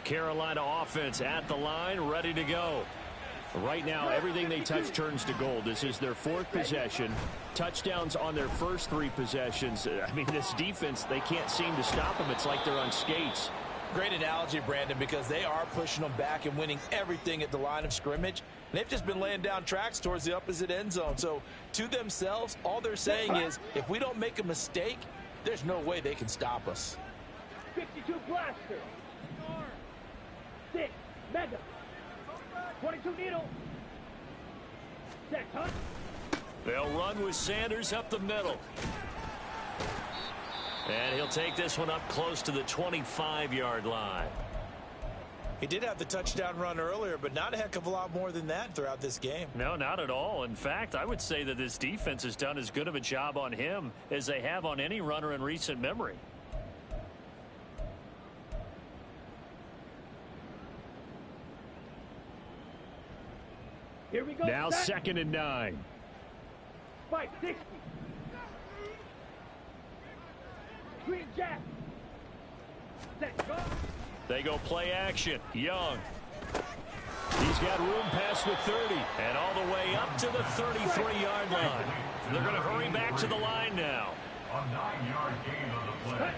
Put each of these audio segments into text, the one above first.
Carolina offense at the line, ready to go. Right now, everything they touch turns to gold. This is their fourth possession. Touchdowns on their first 3 possessions. I mean, this defense, they can't seem to stop them. It's like they're on skates. Great analogy, Brandon, because they are pushing them back and winning everything at the line of scrimmage. They've just been laying down tracks towards the opposite end zone. So to themselves, all they're saying is, if we don't make a mistake, there's no way they can stop us. 52 blaster. 6 mega. 22 needle. Set, huh? They'll run with Sanders up the middle. And he'll take this one up close to the 25-yard line. He did have the touchdown run earlier, but not a heck of a lot more than that throughout this game. No, not at all. In fact, I would say that this defense has done as good of a job on him as they have on any runner in recent memory. Here we go. Now second and 9. 560. Green Jack. Set, go. They go play action. Young. He's got room past the 30 and all the way up to the 33-yard line. They're going to hurry back to the line now. A 9-yard gain on the play.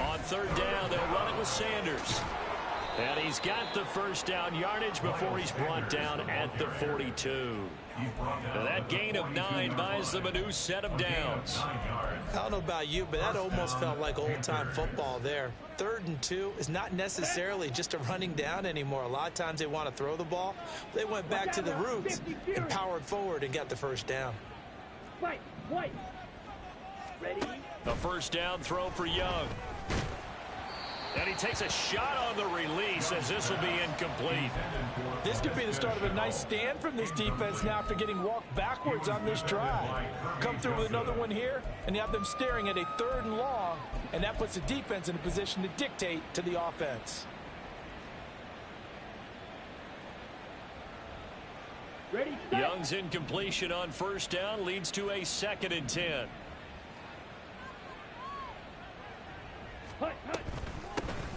On third down, they'll run it with Sanders. And he's got the first down yardage before he's brought down at the 42. Now that gain of 9 buys them a new set of downs. I don't know about you, but that almost felt like old-time football there. 3rd and 2 is not necessarily just a running down anymore. A lot of times they want to throw the ball. They went back to the roots and powered forward and got the first down. White. Ready? A first down throw for Young. And he takes a shot on the release as this will be incomplete. This could be the start of a nice stand from this defense now after getting walked backwards on this drive. Come through with another one here, and you have them staring at a 3rd and long, and that puts the defense in a position to dictate to the offense. Ready, set. Young's incompletion on first down leads to a 2nd and 10. Hut.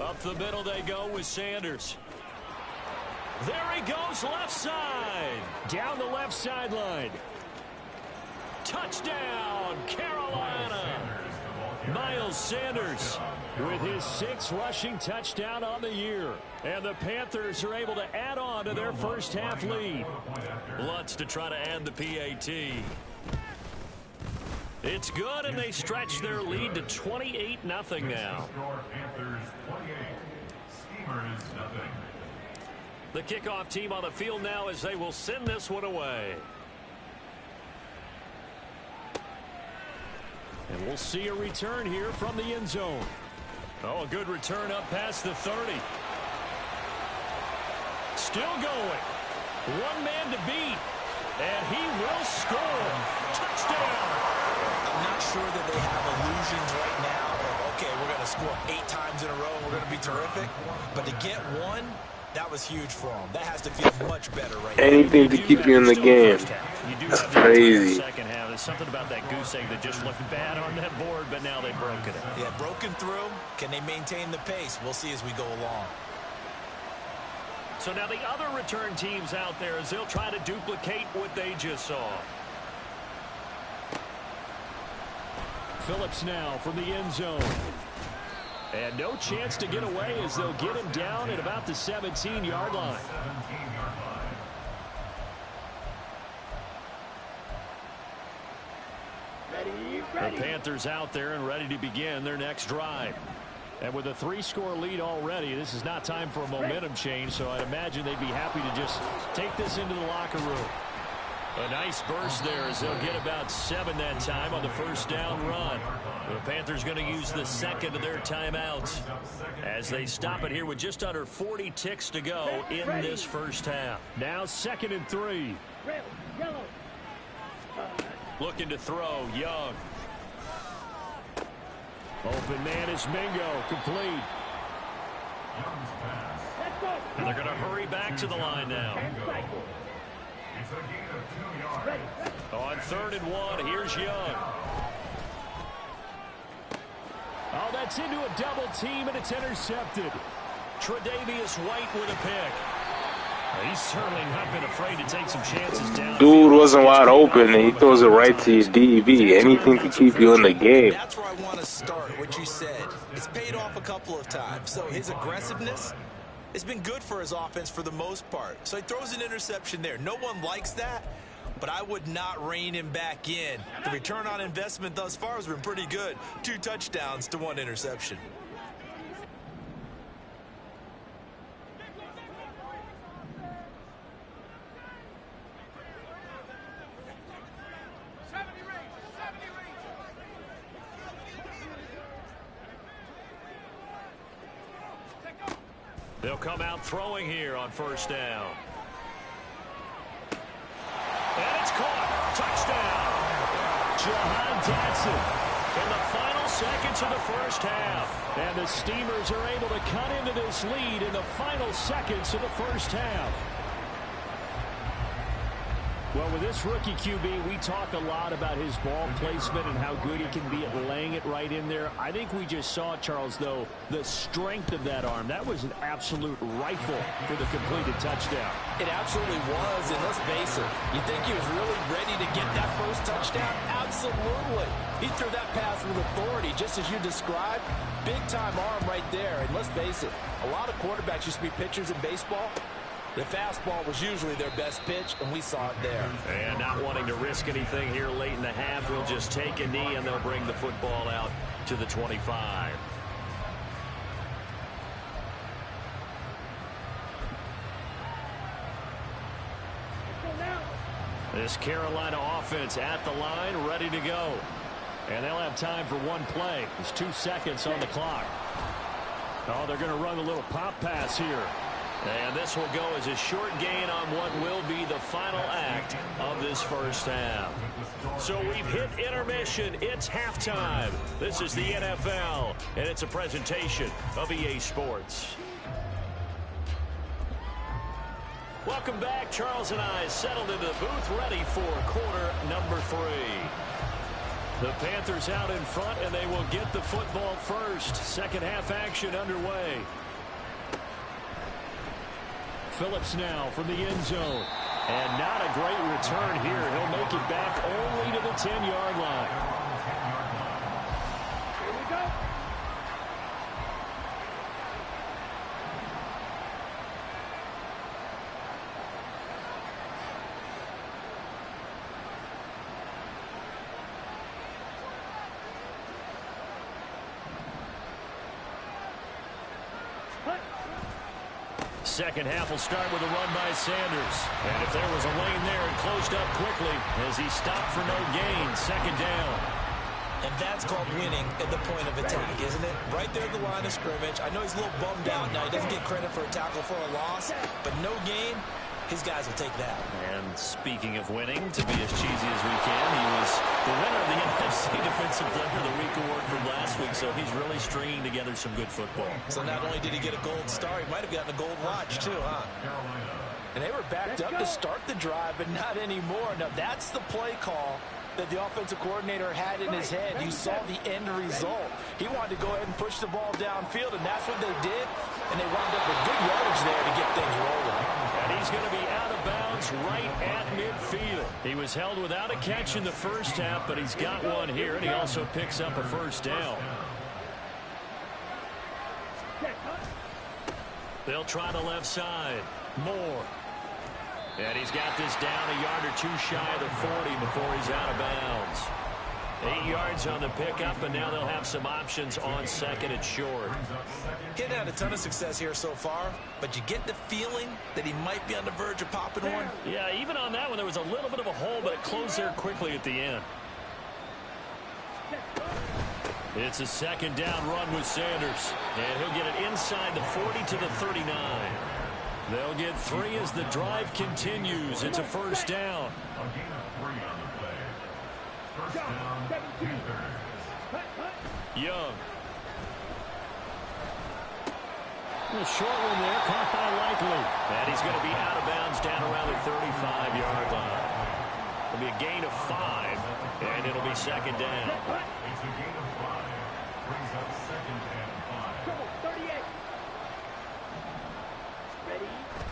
Up the middle they go with Sanders. There he goes left side. Down the left sideline. Touchdown, Carolina. Miles Sanders with his 6th rushing touchdown on the year. And the Panthers are able to add on to their first half lead. Lutz to try to add the PAT. It's good, and they stretch their lead to 28-0 now. The kickoff team on the field now as they will send this one away. And we'll see a return here from the end zone. Oh, a good return up past the 30. Still going. One man to beat. And he will score. Touchdown. I'm not sure that they have illusions right now of, okay, we're going to score 8 times in a row and we're going to be terrific. But to get one, that was huge for them. That has to feel much better right now. Anything to keep you in the game. That's crazy. Second half. There's something about that goose egg that just looked bad on that board, but now they've broken it. Yeah, broken through. Can they maintain the pace? We'll see as we go along. So now the other return teams out there as they'll try to duplicate what they just saw. Phillips now from the end zone. And no chance to get away as they'll get him down at about the 17-yard line. The Panthers out there and ready to begin their next drive. And with a 3-score lead already, this is not time for a momentum change, so I'd imagine they'd be happy to just take this into the locker room. A nice burst there as they'll get about 7 that time on the first down run. The Panthers going to use the second of their timeouts as they stop it here with just under 40 ticks to go in this first half. Now 2nd and 3. Red, yellow. Looking to throw, Young. Open man is Mingo, complete. Let's go. And they're going to hurry back to the line now. And cycle. It's a gain of 2 yards. Ready. On 3rd and 1, here's Young. Oh, that's into a double team, and it's intercepted. Tre'Davious White with a pick. He's certainly not been afraid to take some chances down. Dude wasn't wide open, and he throws it right to your DB. Anything to keep you in the game. That's where I want to start, what you said. It's paid off a couple of times. So his aggressiveness has been good for his offense for the most part. So he throws an interception there. No one likes that, but I would not rein him back in. The return on investment thus far has been pretty good. 2 touchdowns to 1 interception. They'll come out throwing here on first down. And it's caught. Touchdown. Jahan Dotson in the final seconds of the first half. And the Steamers are able to cut into this lead in the final seconds of the first half. Well, with this rookie QB, we talk a lot about his ball placement and how good he can be at laying it right in there. I think we just saw, Charles, though, the strength of that arm. That was an absolute rifle for the completed touchdown. It absolutely was, and let's face it, you think he was really ready to get that first touchdown? Absolutely. He threw that pass with authority, just as you described. Big-time arm right there, and let's face it, a lot of quarterbacks used to be pitchers in baseball. The fastball was usually their best pitch, and we saw it there. And not wanting to risk anything here late in the half, he'll just take a knee, and they'll bring the football out to the 25. This Carolina offense at the line, ready to go. And they'll have time for one play. There's 2 seconds on the clock. Oh, they're going to run a little pop pass here. And this will go as a short gain on what will be the final act of this first half. So we've hit intermission. It's halftime. This is the NFL, and it's a presentation of EA Sports. Welcome back. Charles and I settled into the booth, ready for quarter number 3. The Panthers out in front, and they will get the football first. Second half action underway. Phillips now from the end zone. And not a great return here. He'll make it back only to the 10-yard line. Here we go. Second half will start with a run by Sanders. And if there was a lane there, it closed up quickly as he stopped for no gain. Second down. And that's called winning at the point of attack, isn't it? Right there at the line of scrimmage. I know he's a little bummed out now. He doesn't get credit for a tackle for a loss, but no gain. His guys will take that. And speaking of winning, to be as cheesy as we can, he was the winner of the NFC Defensive Player of the Week award from last week, so he's really stringing together some good football. So not only did he get a gold star, he might have gotten a gold watch too, huh? And they were backed up to start the drive, but not anymore. Now that's the play call that the offensive coordinator had in his head. You saw the end result. He wanted to go ahead and push the ball downfield, and that's what they did. And they wound up with good yardage there to get things rolling. And he's going to be out of bounds right at midfield. He was held without a catch in the first half, but he's got one here, and he also picks up a first down. They'll try the left side. Moore. And he's got this down a yard or 2 shy of the 40 before he's out of bounds. 8 yards on the pickup, and now they'll have some options on second and short. He hadn't had a ton of success here so far, but you get the feeling that he might be on the verge of popping one. Yeah, even on that one, there was a little bit of a hole, but it closed there quickly at the end. It's a second down run with Sanders, and he'll get it inside the 40 to the 39. They'll get 3 as the drive continues. It's a first down. Young. A short one there, caught by Likely. And he's going to be out of bounds down around the 35-yard line. It'll be a gain of 5, and it'll be second down. It's a gain of 5. Brings up second and 5. 38.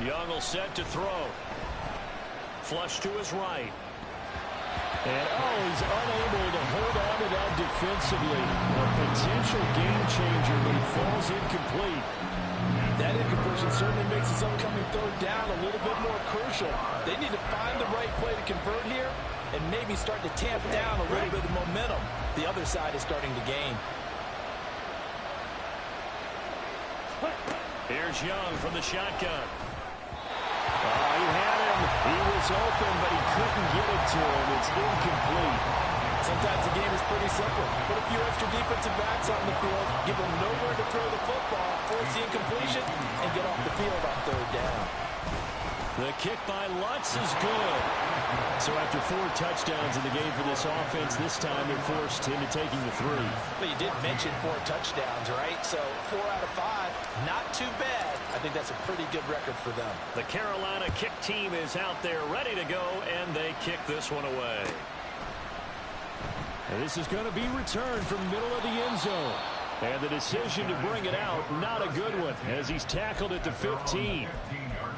Young will set to throw. Flush to his right. And, he's unable to hold on to that defensively. A potential game changer, but he falls incomplete. That incompletion certainly makes this upcoming third down a little bit more crucial. They need to find the right play to convert here and maybe start to tamp down a little bit of momentum. The other side is starting to gain. Here's Young from the shotgun. He had him. He was open, but he couldn't get it to him. It's incomplete. Sometimes the game is pretty simple. Put a few extra defensive backs on the field, give them nowhere to throw the football, force the incompletion, and get off the field on third down. The kick by Lutz is good. So after 4 touchdowns in the game for this offense, this time they're forced into taking the 3. But you did mention 4 touchdowns, right? So 4 out of 5, not too bad. I think that's a pretty good record for them. The Carolina kick team is out there ready to go, and they kick this one away. And this is going to be returned from the middle of the end zone. And the decision to bring it out, not a good one, as he's tackled at the 15.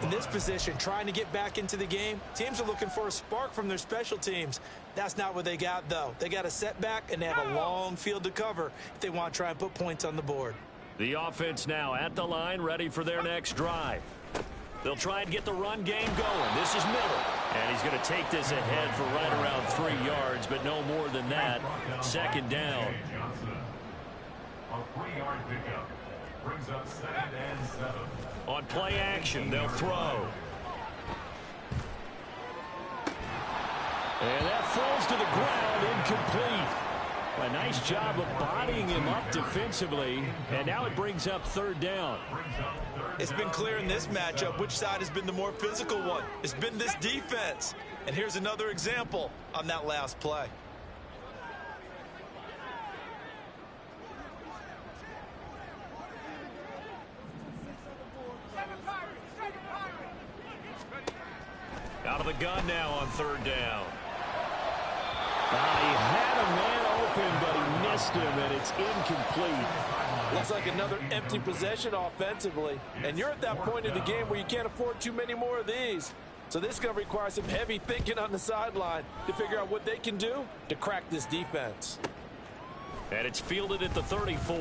In this position, trying to get back into the game, teams are looking for a spark from their special teams. That's not what they got, though. They got a setback, and they have a long field to cover if they want to try and put points on the board. The offense now at the line, ready for their next drive. They'll try and get the run game going. This is Miller. And he's going to take this ahead for right around 3 yards, but no more than that. Second down. A 3-yard pickup brings up 2nd and 7. On play action, they'll throw. And that falls to the ground, incomplete. A nice job of bodying him up defensively, and now it brings up 3rd down. It's been clear in this matchup which side has been the more physical one. It's been this defense. And here's another example on that last play. Out of the gun now on 3rd down. He had a man open, but he missed him, and it's incomplete. Looks like another empty possession offensively. And you're at that point in the game where you can't afford too many more of these. So this is going to require some heavy thinking on the sideline to figure out what they can do to crack this defense. And it's fielded at the 34.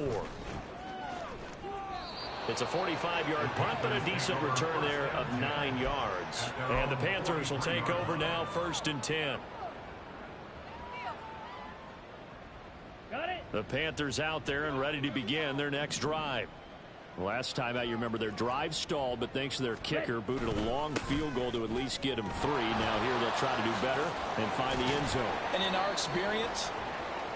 It's a 45-yard punt, but a decent return there of 9 yards. And the Panthers will take over now, 1st and 10. The Panthers out there and ready to begin their next drive. Last time out, you remember their drive stalled, but thanks to their kicker, booted a long field goal to at least get them 3. Now here they'll try to do better and find the end zone. And in our experience,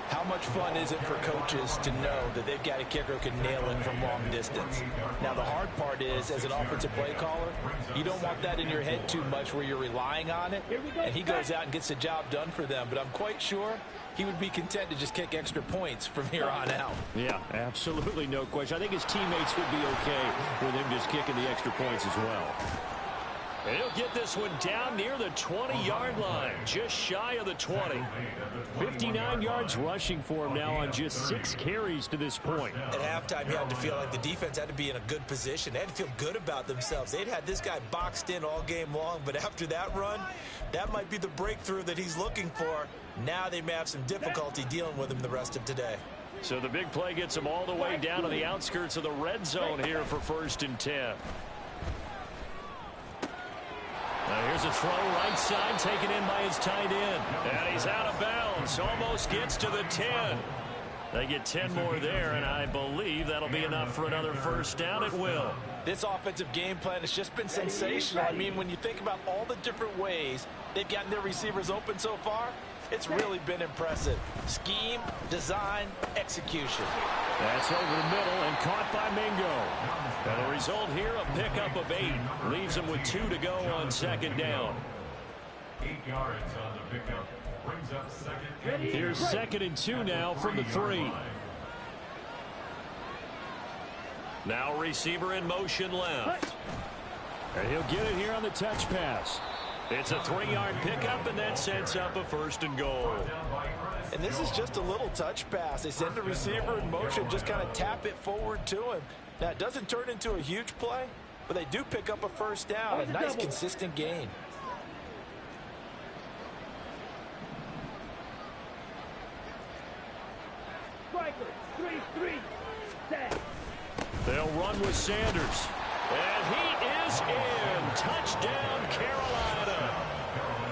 how much fun is it for coaches to know that they've got a kicker who can nail it from long distance? Now, the hard part is, as an offensive play caller, you don't want that in your head too much where you're relying on it, and he goes out and gets the job done for them. But I'm quite sure he would be content to just kick extra points from here on out. Yeah, absolutely no question. I think his teammates would be okay with him just kicking the extra points as well. And he'll get this one down near the 20-yard line, just shy of the 20. 59 yards rushing for him now on just 6 carries to this point. At halftime, you had to feel like the defense had to be in a good position. They had to feel good about themselves. They'd had this guy boxed in all game long, but after that run, that might be the breakthrough that he's looking for. Now they may have some difficulty dealing with him the rest of today. So the big play gets him all the way down to the outskirts of the red zone here for 1st and 10. Now here's a throw right side taken in by his tight end. And he's out of bounds. Almost gets to the 10. They get 10 more there, and I believe that'll be enough for another 1st down. It will. This offensive game plan has just been sensational. I mean, when you think about all the different ways they've gotten their receivers open so far, it's really been impressive. Scheme, design, execution. That's over the middle and caught by Mingo. And the result here, a pickup of 8. Leaves him with 2 to go on 2nd down. 8 yards on the pickup. Brings up 2nd. Here's 2nd and 2 now from the 3. Now receiver in motion left. And he'll get it here on the touch pass. It's a 3-yard pickup, and that sets up a 1st and goal. And this is just a little touch pass. They send the receiver in motion, just kind of tap it forward to him. Now, it doesn't turn into a huge play, but they do pick up a first down. A nice, consistent gain. Striker, 3-3, set. They'll run with Sanders. And he is in. Touchdown, Carolina.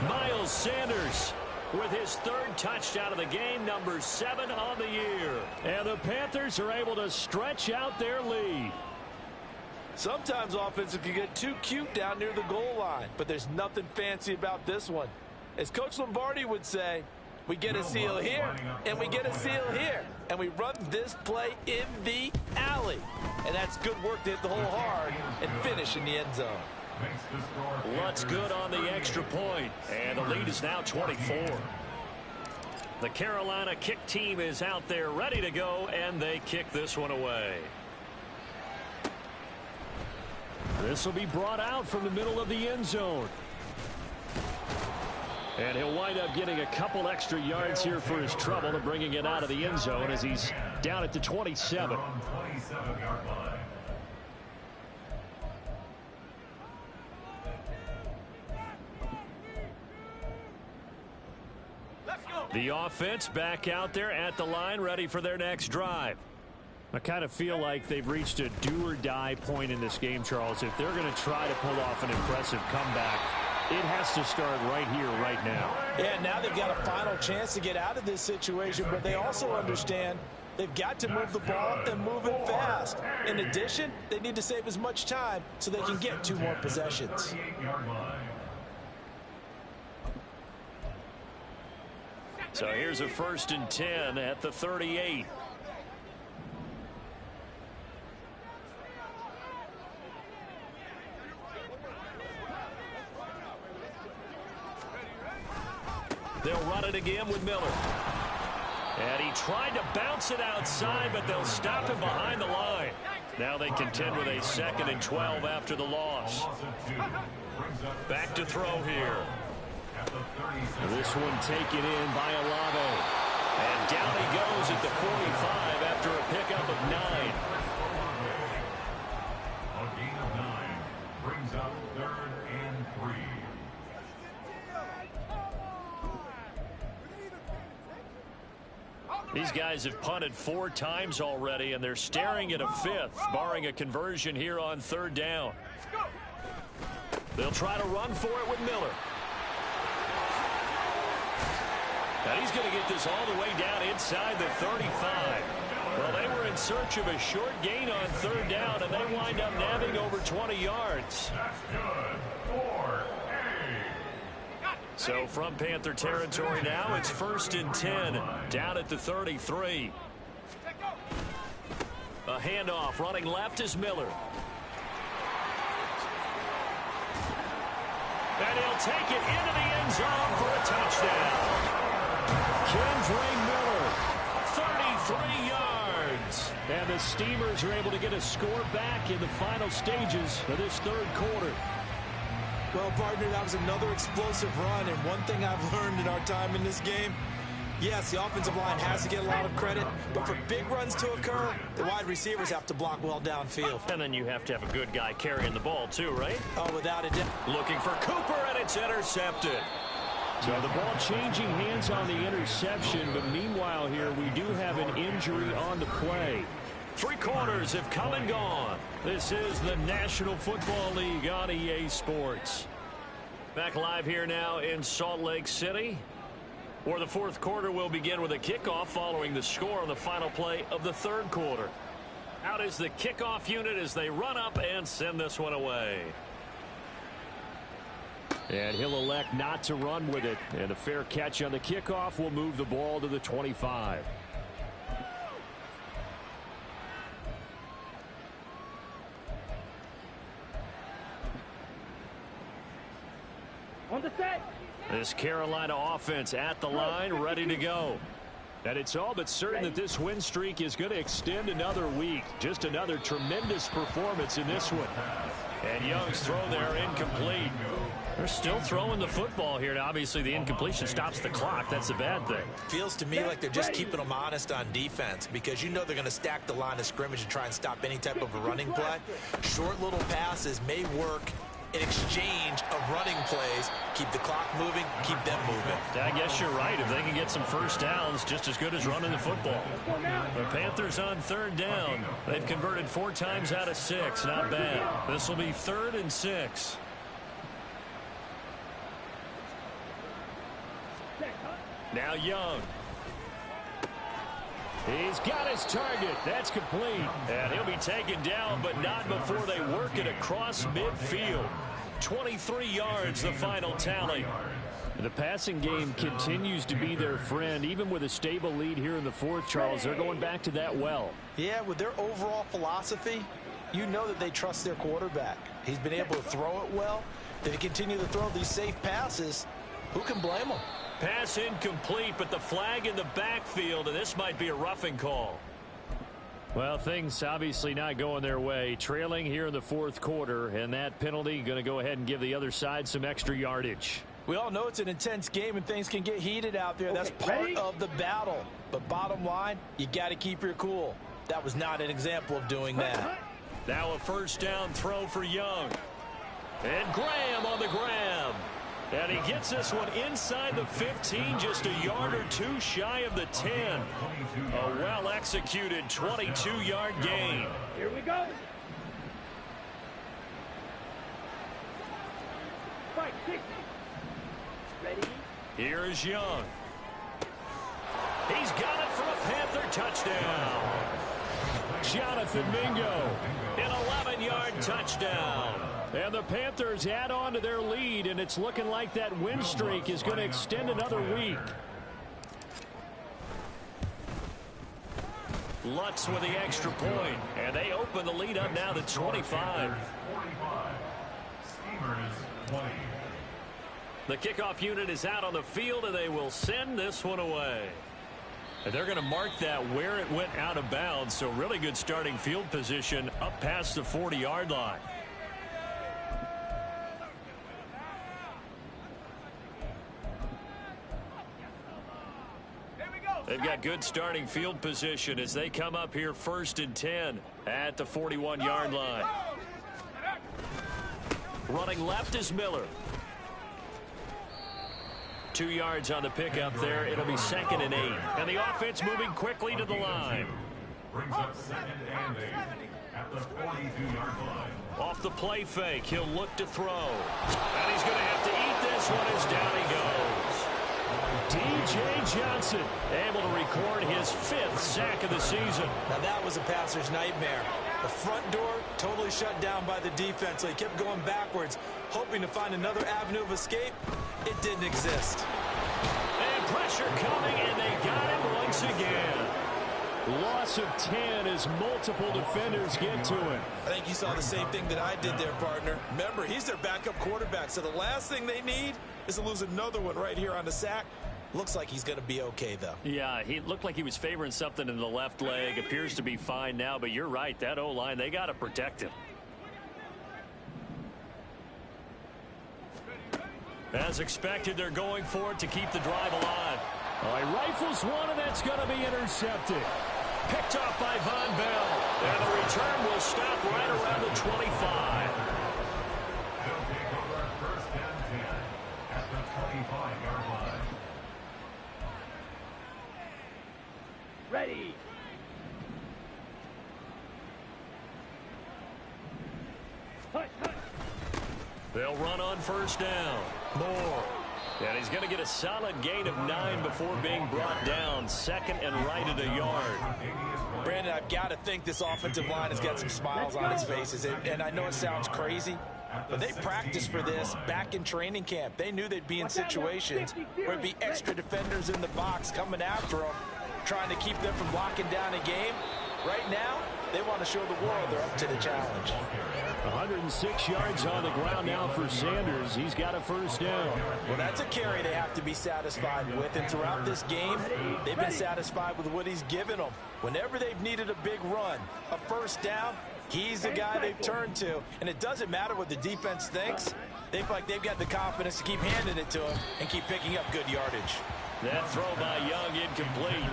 Miles Sanders with his third touchdown of the game, number 7 on the year. And the Panthers are able to stretch out their lead. Sometimes offenses can get too cute down near the goal line, but there's nothing fancy about this one. As Coach Lombardi would say, we get a seal here, and we get a seal here, and we run this play in the alley. And that's good work to hit the hole hard and finish in the end zone. Looks good on the extra point, and the lead is now 24. The Carolina kick team is out there ready to go, and they kick this one away. This will be brought out from the middle of the end zone. And he'll wind up getting a couple extra yards here for his trouble and bringing it out of the end zone as he's down at the 27. The offense back out there at the line, ready for their next drive. I kind of feel like they've reached a do-or-die point in this game, Charles. If they're going to try to pull off an impressive comeback, it has to start right here, right now. Yeah, now they've got a final chance to get out of this situation, but they also understand they've got to move the ball and move it fast. In addition, they need to save as much time so they can get 2 more possessions. So here's a 1st and 10 at the 38. They'll run it again with Miller. And he tried to bounce it outside, but they'll stop him behind the line. Now they contend with a 2nd and 12 after the loss. Back to throw here. This one taken in by Olave. And down he goes at the 45 after a pickup of 9. A gain of 9 brings up 3rd and 3. These guys have punted 4 times already, and they're staring at a 5th, barring a conversion here on 3rd down. They'll try to run for it with Miller. And he's going to get this all the way down inside the 35. Well, they were in search of a short gain on 3rd down, and they wind up nabbing over 20 yards. That's good. 4A. So from Panther territory now, it's 1st and 10 down at the 33. A handoff running left is Miller. And he'll take it into the end zone for a touchdown. Kendre Miller, 33 yards. And the Steamers are able to get a score back in the final stages of this 3rd quarter. Well, partner, that was another explosive run, and one thing I've learned in our time in this game, yes, the offensive line has to get a lot of credit, but for big runs to occur, the wide receivers have to block well downfield. And then you have to have a good guy carrying the ball too, right? Oh, without a doubt. Looking for Cooper, and it's intercepted. So the ball changing hands on the interception, but meanwhile here we do have an injury on the play. 3 quarters have come and gone. This is the National Football League on EA Sports. Back live here now in Salt Lake City, where the 4th quarter will begin with a kickoff following the score on the final play of the 3rd quarter. Out is the kickoff unit as they run up and send this one away. And he'll elect not to run with it. And a fair catch on the kickoff will move the ball to the 25. On the set. This Carolina offense at the line, ready to go. And it's all but certain that this win streak is going to extend another week. Just another tremendous performance in this one. And Young's throw there incomplete. They're still throwing the football here. Now, obviously, the incompletion stops the clock. That's a bad thing. Feels to me like they're just keeping them honest on defense because you know they're going to stack the line of scrimmage and try and stop any type of a running play. Short little passes may work in exchange of running plays. Keep the clock moving, keep them moving. I guess you're right. If they can get some first downs, just as good as running the football. The Panthers on 3rd down. They've converted 4 times out of 6. Not bad. This will be 3rd and 6. Now Young. He's got his target. That's complete. And he'll be taken down, but not before they work it across midfield. 23 yards, the final tally. The passing game continues to be their friend. Even with a stable lead here in the 4th, Charles, they're going back to that well. Yeah, with their overall philosophy, you know that they trust their quarterback. He's been able to throw it well. If they continue to throw these safe passes, who can blame them? Pass incomplete, but the flag in the backfield, and this might be a roughing call. Well, things obviously not going their way. Trailing here in the 4th quarter, and that penalty going to go ahead and give the other side some extra yardage. We all know it's an intense game and things can get heated out there. That's part of the battle. But bottom line, you got to keep your cool. That was not an example of doing that. Now a first down throw for Young. And Graham on the grab. And he gets this one inside the 15, just a yard or 2 shy of the 10. A well-executed 22-yard gain. Here we go. Fight 60. Ready? Here's Young. He's got it for a Panther touchdown. Jonathan Mingo, an 11-yard touchdown. And the Panthers add on to their lead, and it's looking like that win streak is going to extend another week. Lutz with the extra point, and they open the lead up now to 25. The kickoff unit is out on the field, and they will send this one away. And they're going to mark that where it went out of bounds, so really good starting field position up past the 40-yard line. They've got good starting field position as they come up here 1st and 10 at the 41-yard line. Running left is Miller. 2 yards on the pickup there. It'll be 2nd and 8. And the offense moving quickly to the line. Brings up 2nd and 8 at the 42-yard line. Off the play fake, he'll look to throw. And he's going to have to eat this one as down he goes. D.J. Johnson able to record his 5th sack of the season. Now that was a passer's nightmare. The front door totally shut down by the defense, so he kept going backwards, hoping to find another avenue of escape. It didn't exist. And pressure coming, and they got him once again. Loss of 10 as multiple defenders get to him. I think you saw the same thing that I did there, partner. Remember, he's their backup quarterback, so the last thing they need is to lose another one right here on the sack. Looks like he's going to be okay, though. Yeah, he looked like he was favoring something in the left leg. Appears to be fine now, but you're right. That O-line, they got to protect him. As expected, they're going for it to keep the drive alive. All right, rifles one, and that's going to be intercepted. Picked off by Von Bell. And the return will stop right around the 25. They'll take over 1st and 10 at the 25-yard line. Ready. Hut, hut. They'll run on 1st down. Moore. And he's going to get a solid gain of 9 before being brought down. 2nd and right at a yard. Brandon, I've got to think this offensive line has got some smiles on its faces. And I know it sounds crazy, but they practiced for this back in training camp. They knew they'd be in situations where it'd be extra defenders in the box coming after them, trying to keep them from locking down a game. Right now, they want to show the world they're up to the challenge. 106 yards on the ground now for Sanders. He's got a 1st down. Well, that's a carry they have to be satisfied with. And throughout this game, they've been satisfied with what he's given them. Whenever they've needed a big run, a 1st down, He's the guy they've turned to, and it doesn't matter what the defense thinks. They feel like they've got the confidence to keep handing it to him and keep picking up good yardage. That throw by Young incomplete.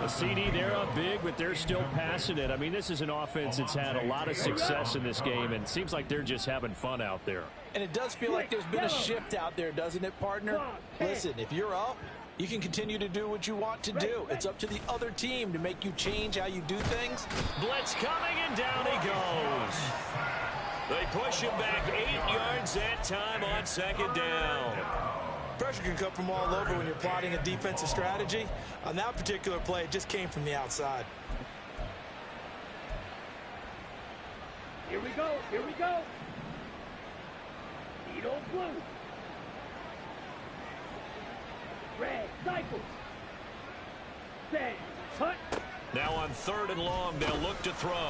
The CD, they're up big, but they're still passing it. I mean, this is an offense that's had a lot of success in this game, and it seems like they're just having fun out there. And it does feel like there's been a shift out there, doesn't it, partner? Listen, if you're up, you can continue to do what you want to do. It's up to the other team to make you change how you do things. Blitz coming, and down he goes. They push him back 8 yards that time on second down. Pressure can come from all over when you're plotting a defensive strategy. On that particular play, it just came from the outside. Here we go. Here we go. Needle blue. Red cycle. Set. Cut. Now on 3rd and long, they'll look to throw.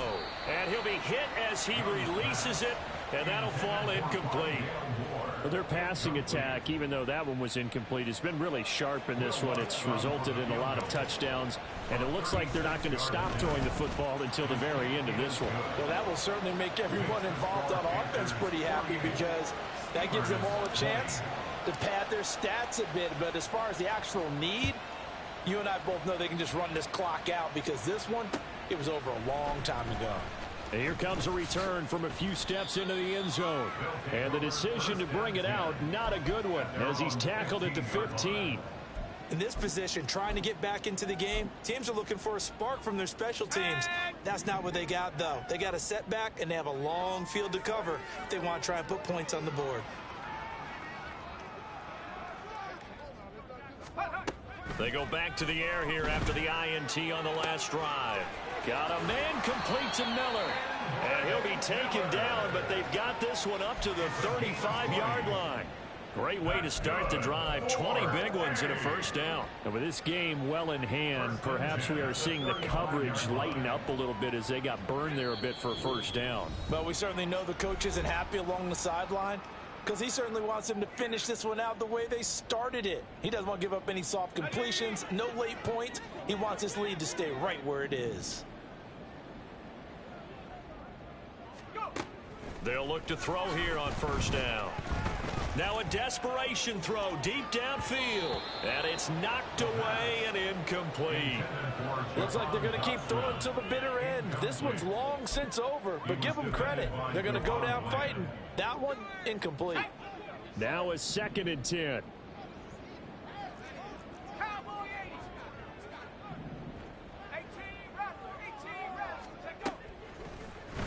And he'll be hit as he releases it, and that'll fall incomplete. Their passing attack, even though that one was incomplete, has been really sharp in this one. It's resulted in a lot of touchdowns, and it looks like they're not going to stop throwing the football until the very end of this one. Well, that will certainly make everyone involved on offense pretty happy, because that gives them all a chance to pad their stats a bit. But as far as the actual need, you and I both know they can just run this clock out, because this one, it was over a long time ago. And here comes a return from a few steps into the end zone. And the decision to bring it out, not a good one, as he's tackled at the 15. In this position, trying to get back into the game, teams are looking for a spark from their special teams. That's not what they got, though. They got a setback, and they have a long field to cover if they want to try and put points on the board. They go back to the air here after the INT on the last drive. Got a man complete to Miller. And he'll be taken down, but they've got this one up to the 35-yard line. Great way to start the drive. 20 big ones and a first down. And with this game well in hand, perhaps we are seeing the coverage lighten up a little bit as they got burned there a bit for a first down. But we certainly know the coach isn't happy along the sideline, because he certainly wants them to finish this one out the way they started it. He doesn't want to give up any soft completions, no late points. He wants his lead to stay right where it is. They'll look to throw here on first down. Now a desperation throw deep downfield. And it's knocked away and incomplete. Looks like they're going to keep throwing to the bitter end. This one's long since over, but give them credit. They're going to go down fighting. That one, incomplete. Now a 2nd and 10.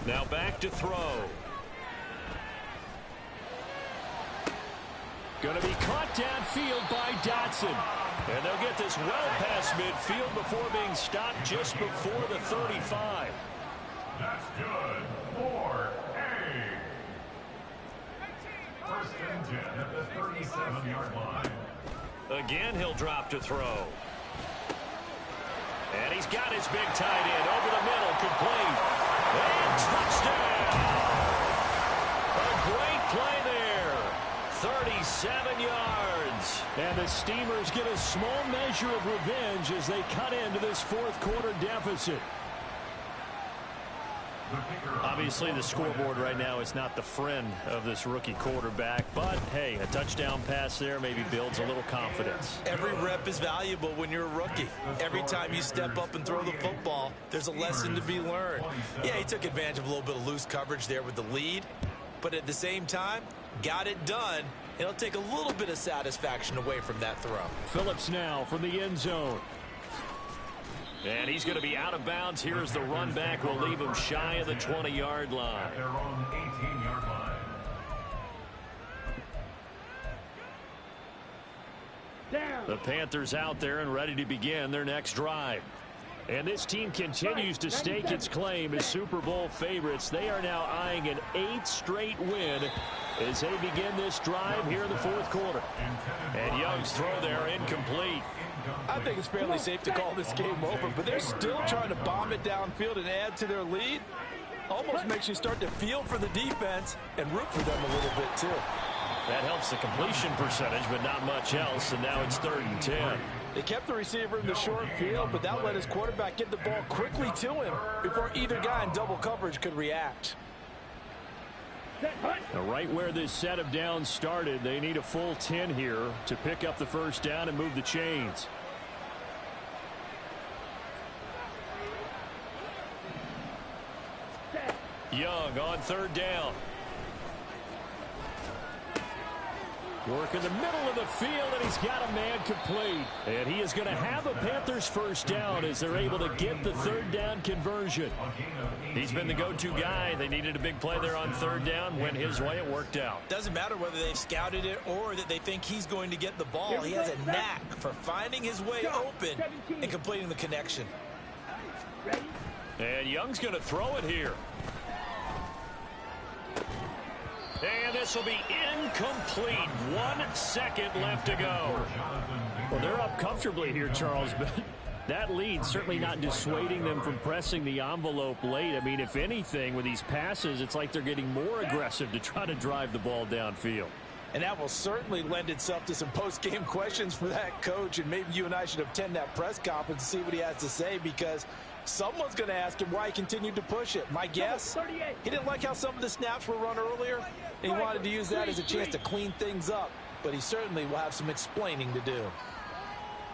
Now back to throw. Going to be caught downfield by Dotson. And they'll get this well past midfield before being stopped just before the 35. That's good. 4A. 1st and 10 at the 37-yard line. Again, he'll drop to throw. And he's got his big tight end over the middle, complete. And touchdown! A great play there. 37 yards. And the Steamers get a small measure of revenge as they cut into this 4th quarter deficit. Obviously, the scoreboard right now is not the friend of this rookie quarterback, but hey, a touchdown pass there maybe builds a little confidence. Every rep is valuable when you're a rookie. Every time you step up and throw the football, there's a lesson to be learned. Yeah, he took advantage of a little bit of loose coverage there with the lead, but at the same time, got it done. It'll take a little bit of satisfaction away from that throw. Phillips now from the end zone. And he's going to be out of bounds. Here's the run back. We'll leave him shy of the 20-yard line. At their own 18-yard line. Down. The Panthers out there and ready to begin their next drive. And this team continues to stake its claim as Super Bowl favorites. They are now eyeing an 8th straight win as they begin this drive here in the 4th quarter. And Young's throw there incomplete. I think it's fairly safe to call this game over, but they're still trying to bomb it downfield and add to their lead. Almost makes you start to feel for the defense and root for them a little bit too. That helps the completion percentage, but not much else, and now it's 3rd and 10. They kept the receiver in the short field, but that let his quarterback get the ball quickly to him before either guy in double coverage could react. Now, right where this set of downs started, they need a full 10 here to pick up the first down and move the chains. Young on third down. Work in the middle of the field, and he's got a man complete. And he is going to have a Panthers first down as they're able to get the third down conversion. He's been the go-to guy. They needed a big play there on third down. Went his way. It worked out. Doesn't matter whether they've scouted it or that they think he's going to get the ball. He has a knack for finding his way open and completing the connection. And Young's going to throw it here. And this will be incomplete. 1 second left to go. Well, they're up comfortably here, Charles, but that lead certainly not dissuading them from pressing the envelope late. I mean, if anything, with these passes, it's like they're getting more aggressive to try to drive the ball downfield. And that will certainly lend itself to some post-game questions for that coach, and maybe you and I should attend that press conference and see what he has to say, because someone's going to ask him why he continued to push it. My guess, he didn't like how some of the snaps were run earlier, and he wanted to use that as a chance to clean things up, but he certainly will have some explaining to do.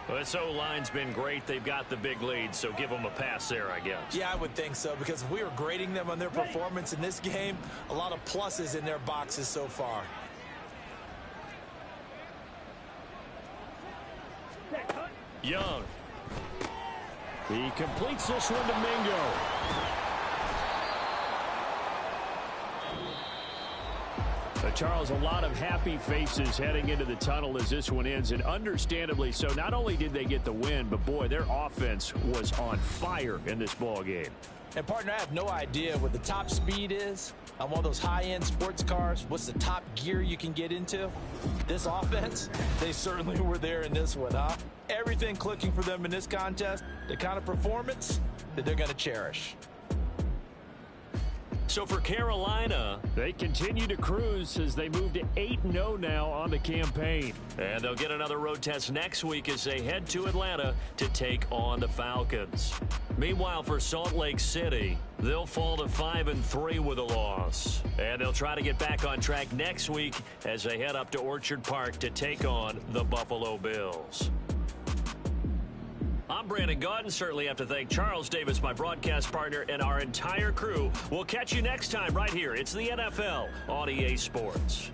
Well, this O-line's been great. They've got the big lead, so give them a pass there, I guess. Yeah, I would think so, because if we were grading them on their performance in this game, a lot of pluses in their boxes so far. Young. He completes this one to Mingo. Charles, a lot of happy faces heading into the tunnel as this one ends, and understandably so. Not only did they get the win, but boy, their offense was on fire in this ball game. And partner, I have no idea what the top speed is on one of those high-end sports cars. What's the top gear you can get into? This offense, they certainly were there in this one, huh? Everything clicking for them in this contest, the kind of performance that they're going to cherish. So for Carolina, they continue to cruise as they move to 8-0 now on the campaign. And they'll get another road test next week as they head to Atlanta to take on the Falcons. Meanwhile, for Salt Lake City, they'll fall to 5-3 with a loss. And they'll try to get back on track next week as they head up to Orchard Park to take on the Buffalo Bills. I'm Brandon Gaudin. Certainly have to thank Charles Davis, my broadcast partner, and our entire crew. We'll catch you next time right here. It's the NFL on EA Sports.